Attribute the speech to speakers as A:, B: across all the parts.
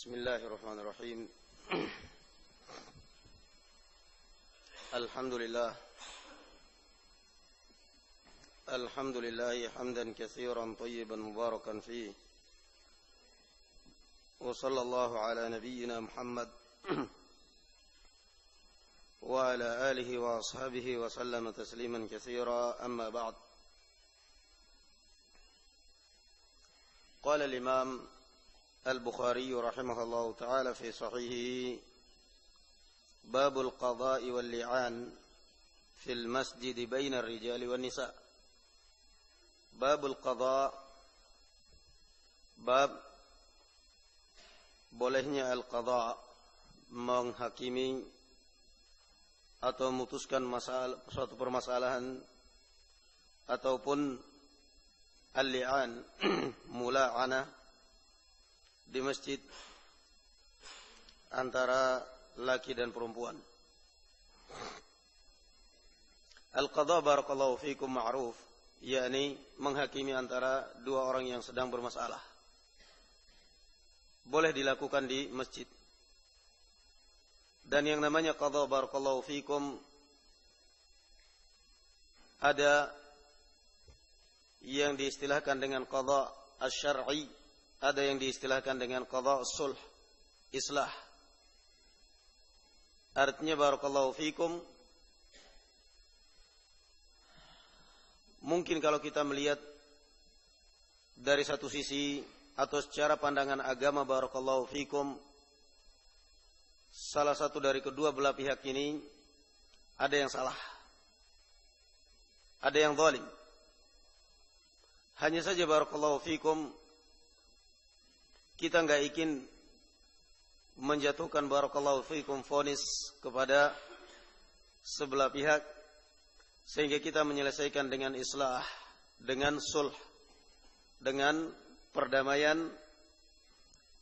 A: Bismillahirrahmanirrahim. Alhamdulillah. Alhamdulillah hamdan katsiran tayyiban mubarakan fihi. Wa sallallahu ala nabiyyina Muhammad wa ala alihi wa ashabihi wa sallama tasliman katsira, amma ba'd. Qala al-Imam Al-Bukhari rahimahullah ta'ala fi sahihi Babul qada'i wal li'an fil masjid baina ar-rijali wan nisa. Babul qada', bab bolehnya al-qada', menghakimi atau memutuskan masalah suatu permasalahan, ataupun al-li'an mula'anah di masjid antara laki dan perempuan. Al-qadha barakallahu fikum ma'ruf, yakni menghakimi antara dua orang yang sedang bermasalah. Boleh dilakukan di masjid. Dan yang namanya qadha barakallahu fikum, ada yang diistilahkan dengan qadha asy-syar'i, ada yang diistilahkan dengan qadha sulh, islah. Artinya barakallahu fikum, mungkin kalau kita melihat dari satu sisi atau secara pandangan agama barakallahu fikum, salah satu dari kedua belah pihak ini ada yang salah, ada yang zalim. Hanya saja barakallahu fikum, kita enggak ingin menjatuhkan barakallahu fikum vonis kepada sebelah pihak, sehingga kita menyelesaikan dengan islah, dengan sulh, dengan perdamaian.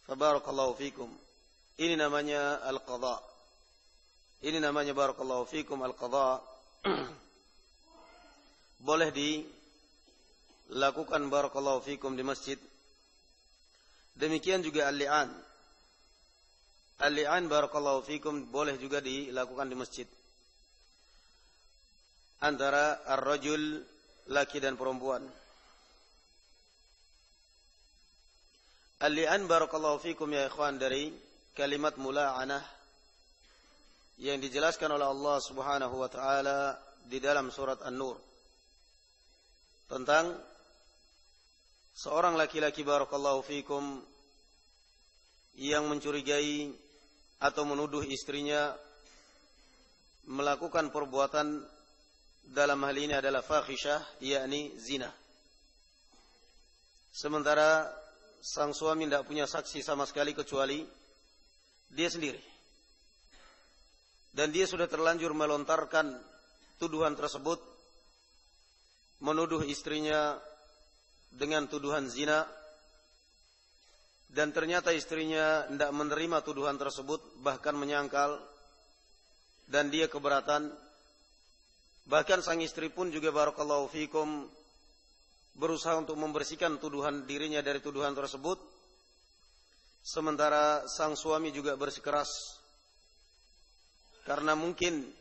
A: Fabarakallahu fikum, ini namanya al-qadha. Ini namanya barakallahu fikum al-qadha. Boleh dilakukan barakallahu fikum di masjid. Demikian juga al-li'an. Al-li'an barakallahu fikum boleh juga dilakukan di masjid antara ar-rajul, laki dan perempuan. Al-li'an barakallahu fikum ya ikhwan dari kalimat mula'anah yang dijelaskan oleh Allah Subhanahu wa taala di dalam surat An-Nur tentang seorang laki-laki barakallahu fikum yang mencurigai atau menuduh istrinya melakukan perbuatan dalam hal ini adalah fahisyah, yakni zina. Sementara sang suami tidak punya saksi sama sekali kecuali dia sendiri. Dan dia sudah terlanjur melontarkan tuduhan tersebut, menuduh istrinya dengan tuduhan zina, dan ternyata istrinya tidak menerima tuduhan tersebut, bahkan menyangkal, dan dia keberatan. Bahkan sang istri pun juga barakallahu fikum berusaha untuk membersihkan tuduhan dirinya dari tuduhan tersebut, sementara sang suami juga bersikeras. Karena mungkin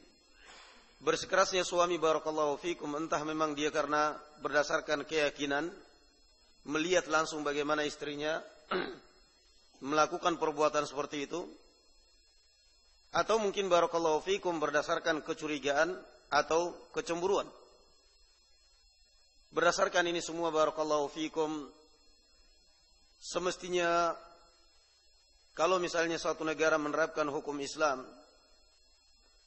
A: bersekerasnya suami barakallahu fikum, entah memang dia karena berdasarkan keyakinan, melihat langsung bagaimana istrinya melakukan perbuatan seperti itu, atau mungkin barakallahu fikum berdasarkan kecurigaan atau kecemburuan. Berdasarkan ini semua barakallahu fikum, semestinya kalau misalnya suatu negara menerapkan hukum Islam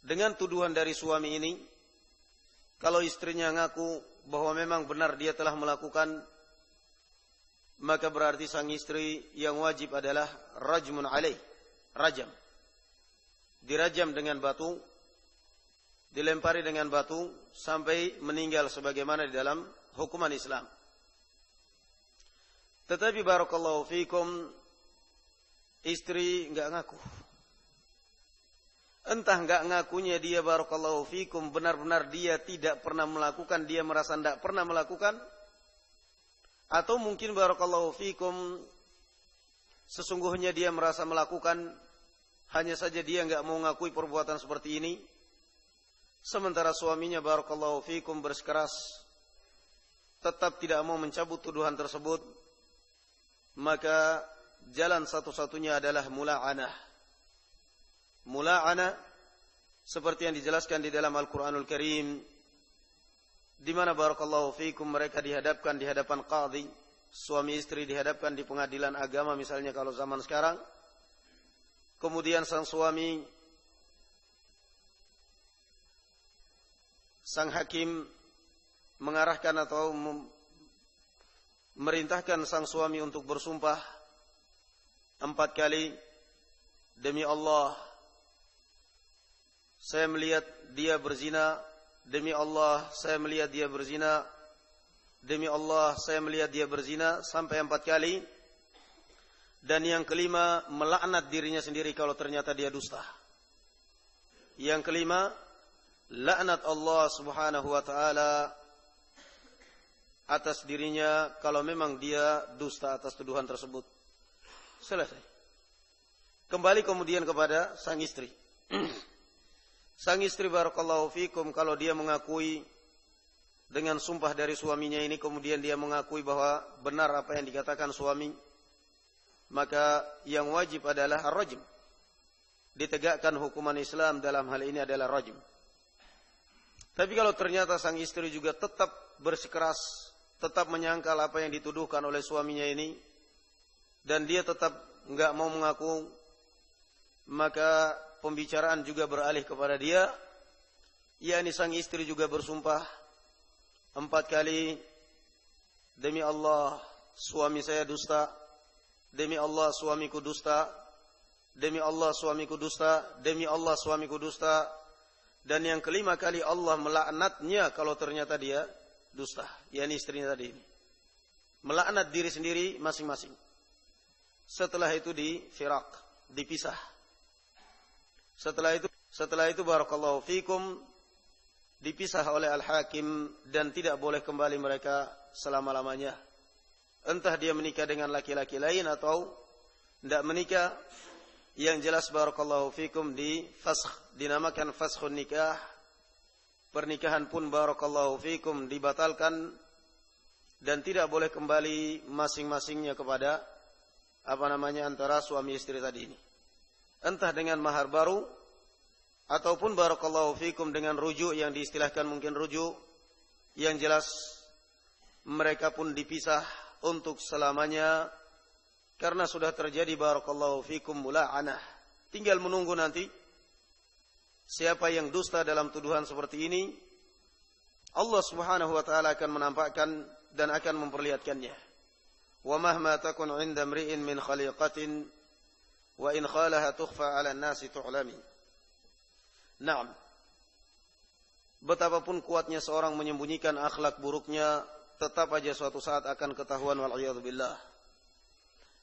A: dengan tuduhan dari suami ini, kalau istrinya ngaku bahwa memang benar dia telah melakukan, maka berarti sang istri yang wajib adalah rajmun alaih, rajam. Dirajam dengan batu, dilempari dengan batu sampai meninggal sebagaimana di dalam hukuman Islam. Tetapi barakallahu fikum, istri enggak ngaku. Entah enggak ngakunya dia barakallahu fikum benar-benar dia tidak pernah melakukan, dia merasa tidak pernah melakukan, atau mungkin barakallahu fikum sesungguhnya dia merasa melakukan, hanya saja dia enggak mau mengakui perbuatan seperti ini. Sementara suaminya barakallahu fikum bersikeras tetap tidak mau mencabut tuduhan tersebut, maka jalan satu-satunya adalah mula'anah. Mula'anah seperti yang dijelaskan di dalam Al-Qur'anul Karim, di mana barakallahu fikum mereka dihadapkan di hadapan qadhi, suami istri dihadapkan di pengadilan agama misalnya kalau zaman sekarang. Kemudian sang suami, sang hakim mengarahkan atau merintahkan sang suami untuk bersumpah 4 kali, demi Allah saya melihat dia berzina, demi Allah saya melihat dia berzina, demi Allah saya melihat dia berzina, sampai 4 kali. Dan yang kelima, melaknat dirinya sendiri kalau ternyata dia dusta. Yang kelima, laknat Allah subhanahu wa ta'ala atas dirinya kalau memang dia dusta atas tuduhan tersebut. Selesai. Kembali kemudian kepada sang istri. Sang istri barakallahu fikum, kalau dia mengakui dengan sumpah dari suaminya ini, kemudian dia mengakui bahwa benar apa yang dikatakan suami, maka yang wajib adalah ar-rajm. Ditegakkan hukuman Islam dalam hal ini adalah rajm. Tapi kalau ternyata sang istri juga tetap bersikeras, tetap menyangkal apa yang dituduhkan oleh suaminya ini, dan dia tetap enggak mau mengaku, maka pembicaraan juga beralih kepada dia, yakni sang istri juga bersumpah 4 kali, demi Allah suami saya dusta, demi Allah suamiku dusta, demi Allah suamiku dusta, demi Allah suamiku dusta. Dan yang kelima kali Allah melaknatnya kalau ternyata dia dusta, yakni istrinya tadi ini. Melaknat diri sendiri masing-masing. Setelah itu difirak, dipisah. Setelah itu barakallahu fikum, dipisah oleh al-hakim dan tidak boleh kembali mereka selama-lamanya. Entah dia menikah dengan laki-laki lain atau tidak menikah, yang jelas barakallahu fikum dinamakan faskhun nikah. Pernikahan pun barakallahu fikum dibatalkan dan tidak boleh kembali masing-masingnya kepada antara suami istri tadi ini. Entah dengan mahar baru ataupun barakallahu fikum dengan rujuk yang diistilahkan mungkin rujuk, yang jelas mereka pun dipisah untuk selamanya karena sudah terjadi barakallahu fikum mula'anah. Tinggal menunggu nanti siapa yang dusta dalam tuduhan seperti ini, Allah subhanahu wa ta'ala akan menampakkan dan akan memperlihatkannya. Wa mahma takun 'inda imri'in min khaliqatin wa in khalaha tukhfa 'ala an-nasi tu'lami. Naam. Betapapun kuatnya seorang menyembunyikan akhlak buruknya, tetap aja suatu saat akan ketahuan, wal'iyadzubillah.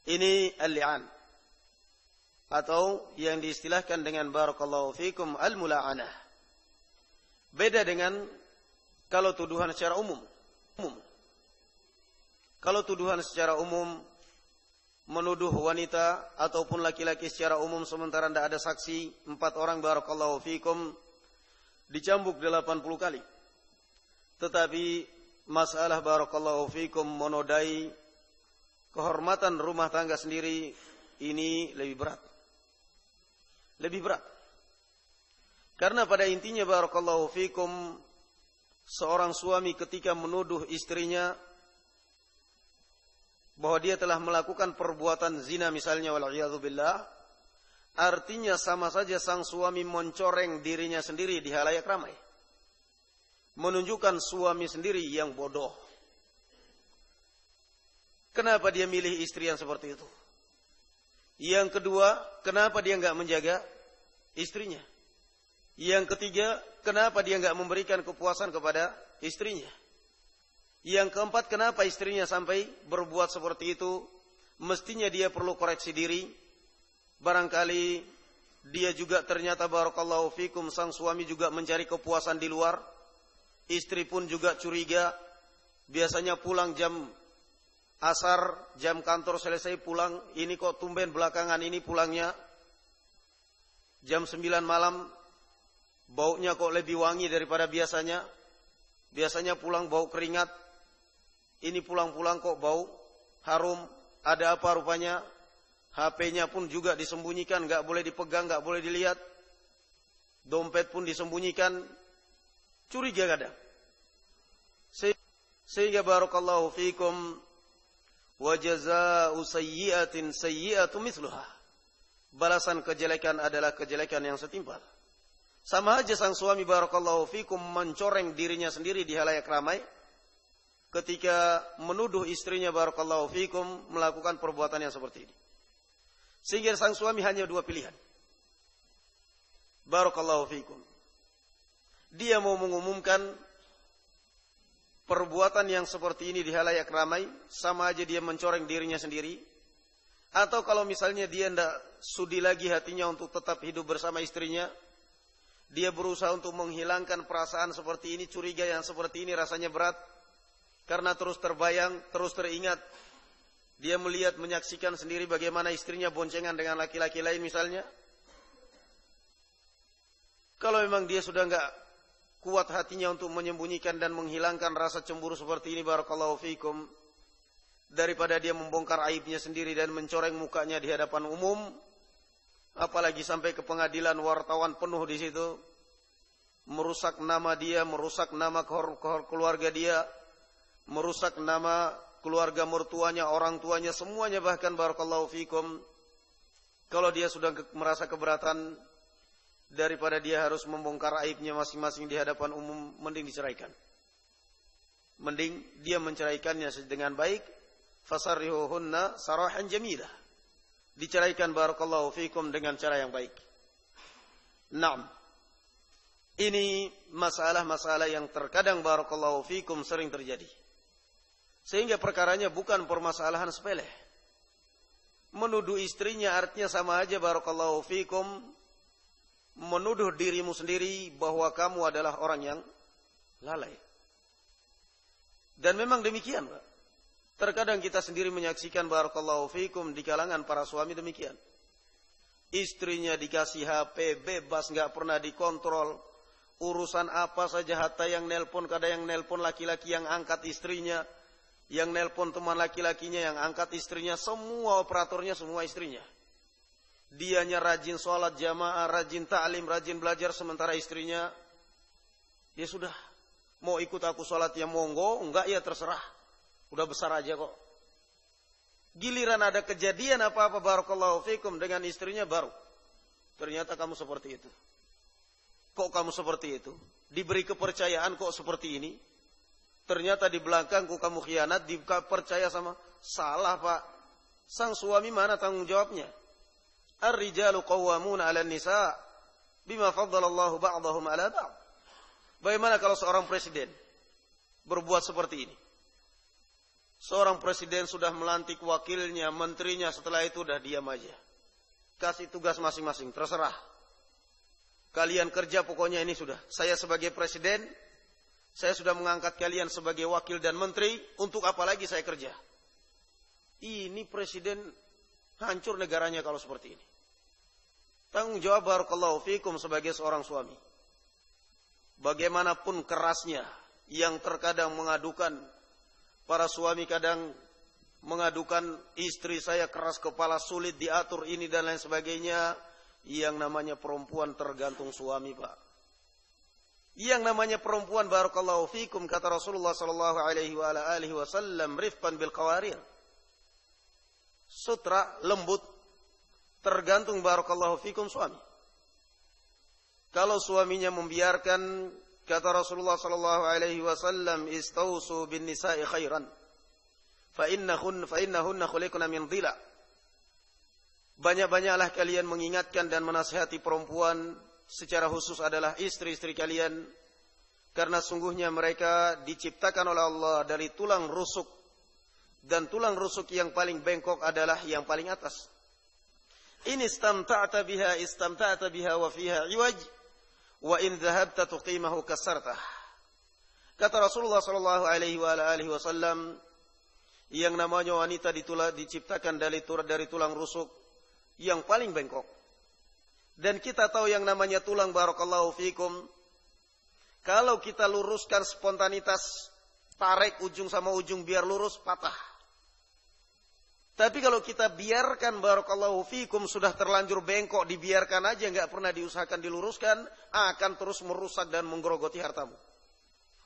A: Ini al-li'an, atau yang diistilahkan dengan barakallahu fikum al-mula'anah. Beda dengan kalau tuduhan secara umum. Kalau tuduhan secara umum menuduh wanita ataupun laki-laki secara umum sementara tidak ada saksi, 4 orang barakallahu fikum dicambuk 80 kali. Tetapi masalah barakallahu fikum menodai kehormatan rumah tangga sendiri, ini lebih berat. Lebih berat. Karena pada intinya barakallahu fikum, seorang suami ketika menuduh istrinya bahwa dia telah melakukan perbuatan zina misalnya, wal'iyadzubillah, artinya sama saja sang suami mencoreng dirinya sendiri di halayak ramai. Menunjukkan suami sendiri yang bodoh. Kenapa dia milih istri yang seperti itu? Yang kedua, kenapa dia enggak menjaga istrinya? Yang ketiga, kenapa dia enggak memberikan kepuasan kepada istrinya? Yang keempat, kenapa istrinya sampai berbuat seperti itu? Mestinya dia perlu koreksi diri. Barangkali dia juga ternyata barakallahu fikum, sang suami juga mencari kepuasan di luar. Istri pun juga curiga. Biasanya pulang jam asar, jam kantor selesai pulang, ini kok tumben belakangan ini pulangnya. Jam 9 malam, baunya kok lebih wangi daripada biasanya. Biasanya pulang bau keringat, ini pulang-pulang kok bau harum. Ada apa rupanya? HP-nya pun juga disembunyikan, gak boleh dipegang, gak boleh dilihat. Dompet pun disembunyikan. Curiga kadang. Sehingga barakallahu fikum, wa jazaa'u sayyi'atin sayyi'atu mithluha. Balasan kejelekan adalah kejelekan yang setimpal. Sama aja sang suami barakallahu fikum mencoreng dirinya sendiri di halayak ramai ketika menuduh istrinya barakallahu fikum melakukan perbuatan yang seperti ini. Sehingga sang suami hanya dua pilihan. Barakallahu fikum. Dia mau mengumumkan perbuatan yang seperti ini di halayak ramai, sama aja dia mencoreng dirinya sendiri. Atau kalau misalnya dia tidak sudi lagi hatinya untuk tetap hidup bersama istrinya, dia berusaha untuk menghilangkan perasaan seperti ini, curiga yang seperti ini rasanya berat, karena terus terbayang, terus teringat. Dia melihat, menyaksikan sendiri bagaimana istrinya boncengan dengan laki-laki lain misalnya. Kalau memang dia sudah enggak kuat hatinya untuk menyembunyikan dan menghilangkan rasa cemburu seperti ini, barakallahu fikum, daripada dia membongkar aibnya sendiri dan mencoreng mukanya di hadapan umum, apalagi sampai ke pengadilan, wartawan penuh di situ, merusak nama dia, merusak nama keluarga dia, merusak nama keluarga mertuanya, orang tuanya, semuanya bahkan barakallahu fikum. Kalau dia sudah merasa keberatan, daripada dia harus membongkar aibnya masing-masing di hadapan umum, mending diceraikan. Mending dia menceraikannya dengan baik. Fasarrihuhunna sarahan jamilah. Diceraikan barakallahu fikum dengan cara yang baik. Naam. Ini masalah-masalah yang terkadang barakallahu fikum sering terjadi. Sehingga perkaranya bukan permasalahan sepele. Menuduh istrinya artinya sama aja barakallahu fikum menuduh dirimu sendiri bahwa kamu adalah orang yang lalai. Dan memang demikian, Pak. Terkadang kita sendiri menyaksikan barakallahu fikum di kalangan para suami demikian. Istrinya dikasih HP bebas, enggak pernah dikontrol. Urusan apa saja, hatta yang nelpon, kadang yang nelpon laki-laki yang angkat istrinya, yang nelpon teman laki-lakinya yang angkat istrinya, semua operatornya semua istrinya. Dianya rajin sholat jamaah, rajin ta'lim, rajin belajar, sementara istrinya, ya sudah, mau ikut aku sholat ya monggo, enggak ya terserah, udah besar aja kok. Giliran ada kejadian apa-apa barakallahu fikum dengan istrinya, baru ternyata kamu seperti itu. Kok kamu seperti itu? Diberi kepercayaan kok seperti ini? Ternyata di belakangku kamu khianat, dipercaya sama, salah Pak. Sang suami mana tanggung jawabnya? Ar-rijalu qawwamuna 'alan nisa bima faddalallahu ba'dahum 'ala ba'd. Bagaimana kalau seorang presiden berbuat seperti ini? Seorang presiden sudah melantik wakilnya, menterinya, setelah itu udah diam aja. Kasih tugas masing-masing, terserah. Kalian kerja pokoknya ini sudah. Saya sebagai presiden, saya sudah mengangkat kalian sebagai wakil dan menteri, untuk apa lagi saya kerja? Ini presiden hancur negaranya kalau seperti ini. Tanggung jawab barakallahu fikum sebagai seorang suami. Bagaimanapun kerasnya yang terkadang mengadukan, para suami kadang mengadukan istri saya keras kepala, sulit diatur ini dan lain sebagainya. Yang namanya perempuan tergantung suami, Pak. Yang namanya perempuan barakallahu fikum, kata Rasulullah sallallahu alaihi wasallam, rifqan bil qawarir. Sutra, lembut, tergantung barakallahu fikum suami. Kalau suaminya membiarkan, kata Rasulullah sallallahu alaihi wasallam, istausu bin nisa'i khairan fa innahunna khuliqna min dhila. Banyak-banyaklah kalian mengingatkan dan menasihati perempuan, secara khusus adalah istri-istri kalian, karena sungguhnya mereka diciptakan oleh Allah dari tulang rusuk, dan tulang rusuk yang paling bengkok adalah yang paling atas. In istamta'ta biha wa fiha iwaj wa in dhahabta tuqimahu kasartah. Kata Rasulullah sallallahu alaihi wasallam, Yang namanya wanita diciptakan dari tulang rusuk yang paling bengkok. Dan kita tahu yang namanya tulang, barakallahu fikum, kalau kita luruskan spontanitas, tarik ujung sama ujung biar lurus, patah. Tapi kalau kita biarkan, barakallahu fikum, sudah terlanjur bengkok, dibiarkan aja, nggak pernah diusahakan diluruskan, akan terus merusak dan menggerogoti hartamu.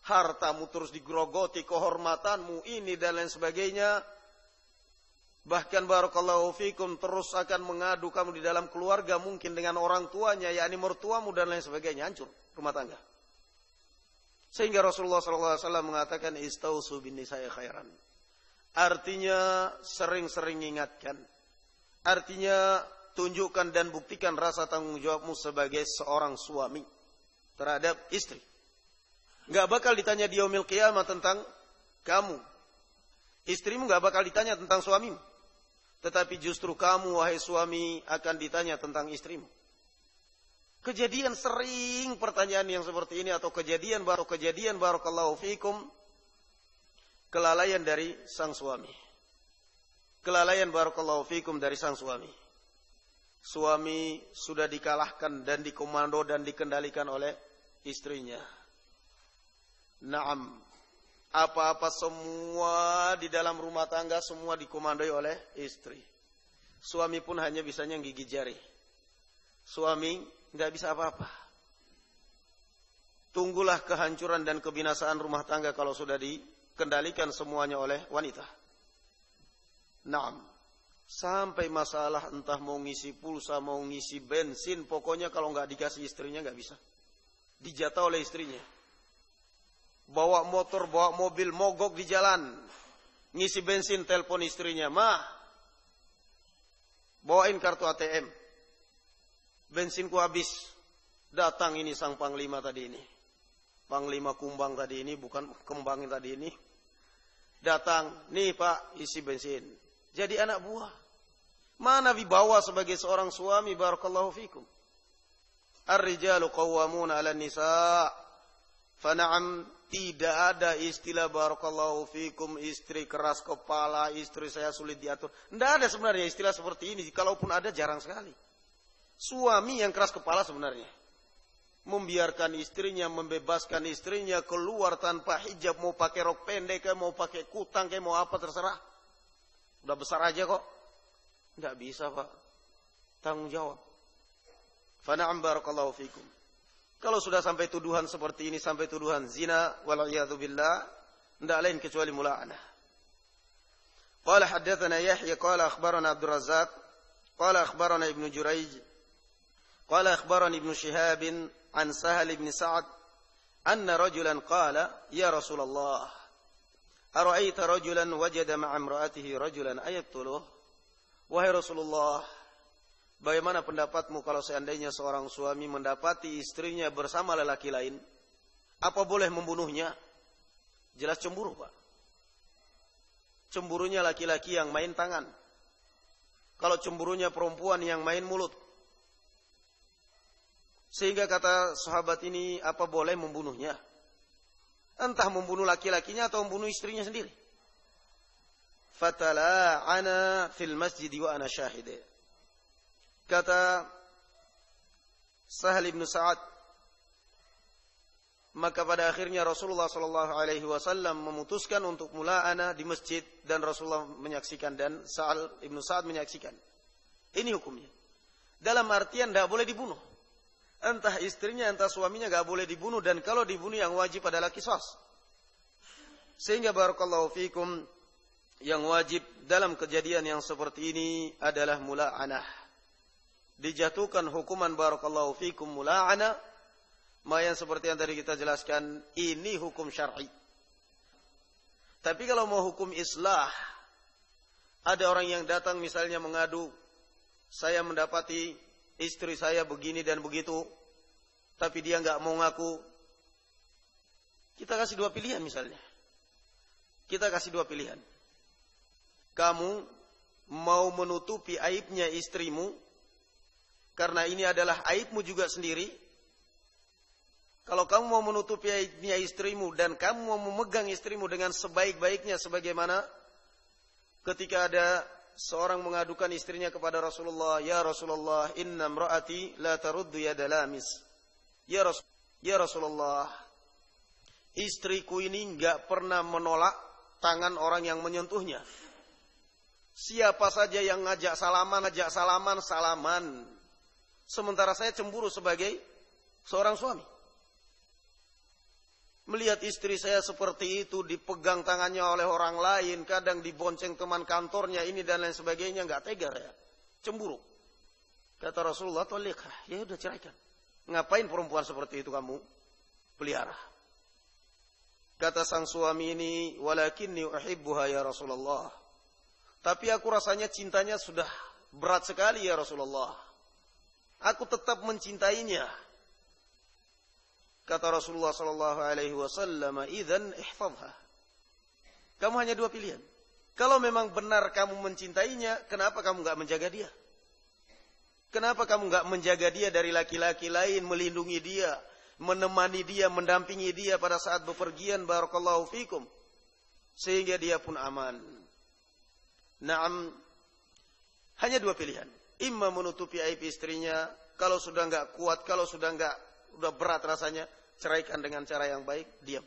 A: Hartamu terus digerogoti, kehormatanmu, ini dan lain sebagainya. Bahkan barakallahu fikum terus akan mengadu kamu di dalam keluarga, mungkin dengan orang tuanya, yakni mertuamu dan lain sebagainya, hancur rumah tangga. Sehingga Rasulullah SAW mengatakan istausu bin nisa'i khairan. Artinya sering-sering ingatkan. Artinya tunjukkan dan buktikan rasa tanggung jawabmu sebagai seorang suami terhadap istri. Gak bakal ditanya di yaumil qiyamah tentang kamu. Istrimu gak bakal ditanya tentang suamimu. Tetapi justru kamu, wahai suami, akan ditanya tentang istrimu. Kejadian sering pertanyaan yang seperti ini, atau kejadian barakallahu fikum, kelalaian dari sang suami. Kelalaian barakallahu fikum dari sang suami. Suami sudah dikalahkan dan dikomando dan dikendalikan oleh istrinya. Naam, apa-apa semua di dalam rumah tangga semua dikomandoi oleh istri. Suami pun hanya bisanya gigit jari. Suami nggak bisa apa-apa. Tunggulah kehancuran dan kebinasaan rumah tangga kalau sudah dikendalikan semuanya oleh wanita. Naam, sampai masalah entah mau ngisi pulsa, mau ngisi bensin, pokoknya kalau nggak dikasih istrinya nggak bisa. Dijatah oleh istrinya. Bawa motor, bawa mobil, mogok di jalan. Ngisi bensin, telepon istrinya. Mah, bawain kartu ATM. Bensinku habis. Datang ini sang panglima tadi ini. Panglima kumbang tadi ini, bukan kembangin tadi ini. Datang, nih Pak, isi bensin. Jadi anak buah. Mana wibawa sebagai seorang suami, barakallahu fikum. Ar-rijalu qawwamuna 'alan nisa'. Fana'am, tidak ada istilah barakallahu fikum istri keras kepala, istri saya sulit diatur. Tidak ada sebenarnya istilah seperti ini. Kalaupun ada, jarang sekali. Suami yang keras kepala sebenarnya. Membiarkan istrinya, membebaskan istrinya keluar tanpa hijab, mau pakai rok pendek, mau pakai kutang, mau apa terserah. Udah besar aja kok. Tidak bisa Pak. Tanggung jawab. Fana'am barakallahu fikum. Kalau sudah sampai tuduhan seperti ini, sampai tuduhan zina, wal'iyadhu billah, tidak lain kecuali mula'anah. Qala haddathana Yahya, qala akhbarana Abdul Razzaq, qala akhbarana Ibnu Jurayj, qala akhbarana Ibnu Shihab, an Sahal ibn Sa'ad, anna rajulan qala, ya Rasulullah, ara'aita rajulan wajada ma'a imra'atihi rajulan ayattuluh. Wahai Rasulullah, bagaimana pendapatmu kalau seandainya seorang suami mendapati istrinya bersama lelaki lain? Apa boleh membunuhnya? Jelas cemburu, Pak. Cemburunya laki-laki yang main tangan. Kalau cemburunya perempuan yang main mulut. Sehingga kata sahabat ini, apa boleh membunuhnya? Entah membunuh laki-lakinya atau membunuh istrinya sendiri. Fatala'ana fil masjid wa ana syahid. Kata Sahal ibn Sa'ad, maka pada akhirnya Rasulullah SAW memutuskan untuk mula'anah di masjid dan Rasulullah menyaksikan dan Sahal ibn Sa'ad menyaksikan. Ini hukumnya. Dalam artian tidak boleh dibunuh. Entah istrinya, entah suaminya tidak boleh dibunuh, dan kalau dibunuh yang wajib adalah qisas. Sehingga barakallahu fikum, yang wajib dalam kejadian yang seperti ini adalah mula'anah. Dijatuhkan hukuman barakallahu fikum mula'anah, yang seperti yang tadi kita jelaskan, ini hukum syar'i. Tapi kalau mau hukum islah, ada orang yang datang misalnya mengadu, saya mendapati istri saya begini dan begitu, tapi dia nggak mau ngaku. Kita kasih dua pilihan misalnya. Kita kasih dua pilihan. Kamu mau menutupi aibnya istrimu, karena ini adalah aibmu juga sendiri. Kalau kamu mau menutupi aibnya istrimu dan kamu mau memegang istrimu dengan sebaik-baiknya sebagaimana ketika ada seorang mengadukan istrinya kepada Rasulullah, "Ya Rasulullah, inna imra'ati la taruddu yada lamis." Ya Rasulullah, istriku ini enggak pernah menolak tangan orang yang menyentuhnya. Siapa saja yang ngajak salaman, salaman. Sementara saya cemburu sebagai seorang suami. Melihat istri saya seperti itu, dipegang tangannya oleh orang lain, kadang dibonceng teman kantornya, ini dan lain sebagainya, enggak tega ya. Cemburu. Kata Rasulullah, "Toliqah." Ya udah, ceraikan. Ngapain perempuan seperti itu kamu pelihara? Kata sang suami ini, "Walakinni uhibbuha ya Rasulullah." Tapi aku rasanya cintanya sudah berat sekali ya Rasulullah. Aku tetap mencintainya. Kata Rasulullah sallallahu alaihi wasallam, "Idzan ihfazha." Kamu hanya dua pilihan. Kalau memang benar kamu mencintainya, kenapa kamu enggak menjaga dia? Kenapa kamu enggak menjaga dia dari laki-laki lain, melindungi dia, menemani dia, mendampingi dia pada saat bepergian, barakallahu fikum, sehingga dia pun aman. Naam, hanya dua pilihan. Imma menutupi aib istrinya, kalau sudah enggak kuat, kalau sudah berat rasanya, ceraikan dengan cara yang baik, diam.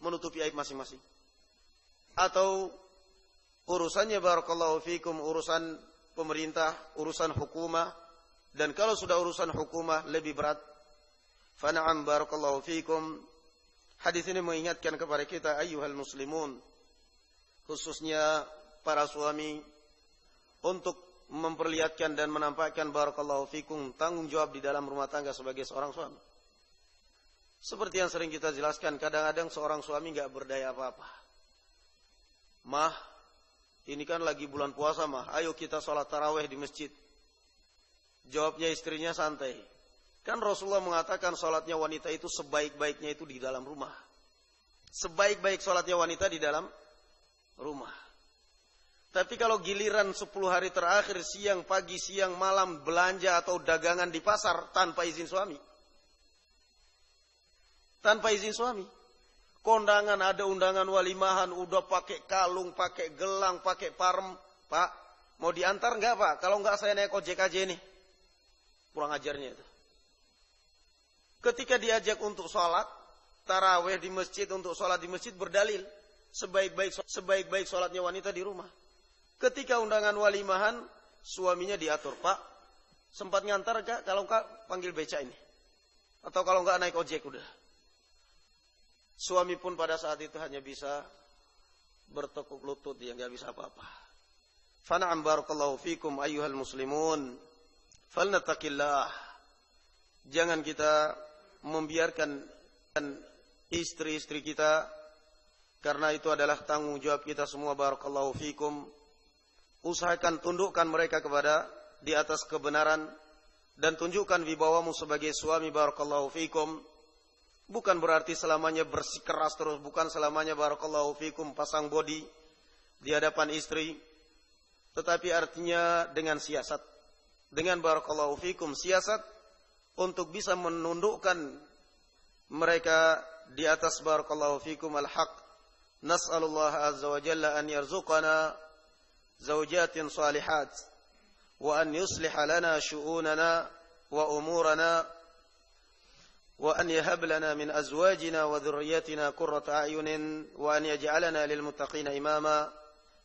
A: Menutupi aib masing-masing. Atau urusannya barakallahu fikum, urusan pemerintah, urusan hukumah, dan kalau sudah urusan hukumah lebih berat. Fana'am barakallahu fikum. Hadis ini mengingatkan kepada kita ayyuhal muslimun, khususnya para suami, untuk memperlihatkan dan menampakkan barakallahu fikum tanggung jawab di dalam rumah tangga sebagai seorang suami. Seperti yang sering kita jelaskan, kadang-kadang seorang suami enggak berdaya apa-apa. "Mah, ini kan lagi bulan puasa, mah. Ayo kita sholat tarawih di masjid." Jawabnya istrinya santai. Kan Rasulullah mengatakan sholatnya wanita itu sebaik-baiknya itu di dalam rumah. Sebaik-baik sholatnya wanita di dalam rumah. Tapi kalau giliran 10 hari terakhir, siang, pagi, siang, malam, belanja atau dagangan di pasar tanpa izin suami. Tanpa izin suami. Kondangan, ada undangan walimahan, udah pakai kalung, pakai gelang, pakai parem. "Pak, mau diantar enggak, Pak? Kalau enggak saya naik ojek aja nih." Kurang ajarnya itu. Ketika diajak untuk sholat tarawih di masjid, untuk sholat di masjid, berdalil sebaik-baik sholatnya wanita di rumah. Ketika undangan walimahan, suaminya diatur, "Pak, sempat ngantar enggak? Kalau enggak panggil beca ini. Atau kalau enggak naik ojek udah." Suami pun pada saat itu hanya bisa bertekuk lutut, dia enggak bisa apa-apa. Fana'am barakallahu fikum ayyuhal muslimun. Falnattaqillah. Jangan kita membiarkan istri-istri kita, karena itu adalah tanggung jawab kita semua, barakallahu fikum. Usahakan tundukkan mereka kepada di atas kebenaran, dan tunjukkan wibawamu sebagai suami, barakallahu fikum. Bukan berarti selamanya bersikeras terus, bukan selamanya barakallahu fikum pasang bodi di hadapan istri, tetapi artinya dengan siasat, dengan barakallahu fikum siasat untuk bisa menundukkan mereka di atas barakallahu fikum al-haq. Nas'alullah azza wa jalla an yarzuqana zawjatin salihat wa an yusliha lana syu'unana wa umurana wa an yahab lana min azwajina wa dhurriyyatina qurrata a'yunin wa an yaj'alana lil muttaqina imama.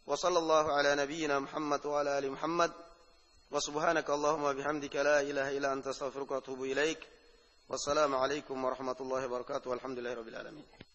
A: Wa sallallahu ala nabiyyina Muhammad wa ala ali Muhammad. Wa subhanaka Allahumma bihamdika la ilaha illa anta astaghfiruka wa atubu ilaik. Wassalamu alaikum warahmatullahi wabarakatuh. Alhamdulillahirabbil alamin.